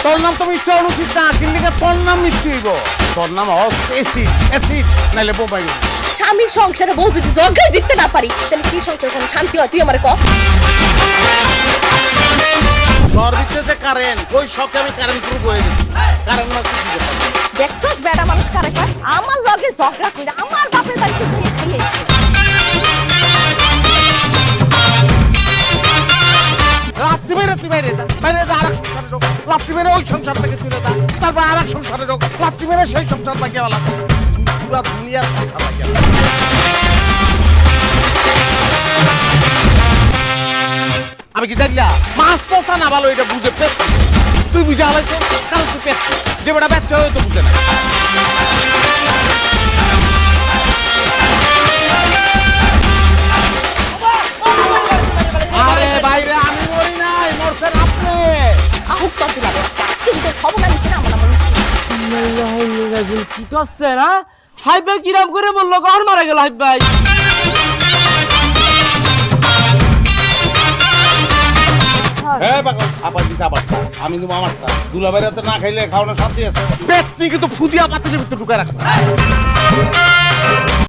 তোর নাম তো মিষ্টি অনুচিত না, কিন্তু তোর নাম মিষ্টি হইব। তোর নাম অ্যাসিড, অ্যাসিড নাইলে বোম্বাই। স্বামীর সংসারে বউ যদি জগাই দিতে না পারি তাহলে কি সংসারে কোনো শান্তি হয় তুই আমার ক? ঘর ভিতরে কারেন্ট, ওই শখে আমি কারেন্ট প্রুফ হয়ে গেছি। কারেন্ট না কিছু দেখছস বেড়া মানুষ কারে কয়? আমার লগে ঝগড়া কইরা আমার বাপের বাড়িতে গিয়ে খাইয়েছে। রাত্রি বাইরে তুই বাইরে যা, বাইরে যা, আরেক সংসারে ঢোক। রাত্রি বাইরে ওই সংসার থেকে চলে যা, তারপর আরেক সংসারে ঢোক। রাত্রি বাইরে সেই সংসার লাগিয়ে বলা পুরা দুনিয়ার সংসার লাগিয়ে। আমি কি জানি না মাছ পোষা না ভালো এটা বুঝে পেট, তুই বুঝে হালাইছো কারণ তুই পেট, যে বেটা ব্যবসা হয়ে তো বুঝে না। আরে বাইরে আমি মরি নাই, মরছেন আপনি। আহুক তো তুই লাগে কিন্তু খবর না নিছে না আমার আমার কি করছে না? হাই ভাই কিরাম করে বললো ঘর মারা গেল হাই ভাই। হ্যাঁ পাগল, আবার দিছে আবারটা। আমি তো আমারটা দুলাভাইরা তো না খাইলে খাওয়ানোর শান্তি আছে। পেট তুই কিন্তু ফুদিয়া পাতির ভিতরে ঢুকায় রাখবে।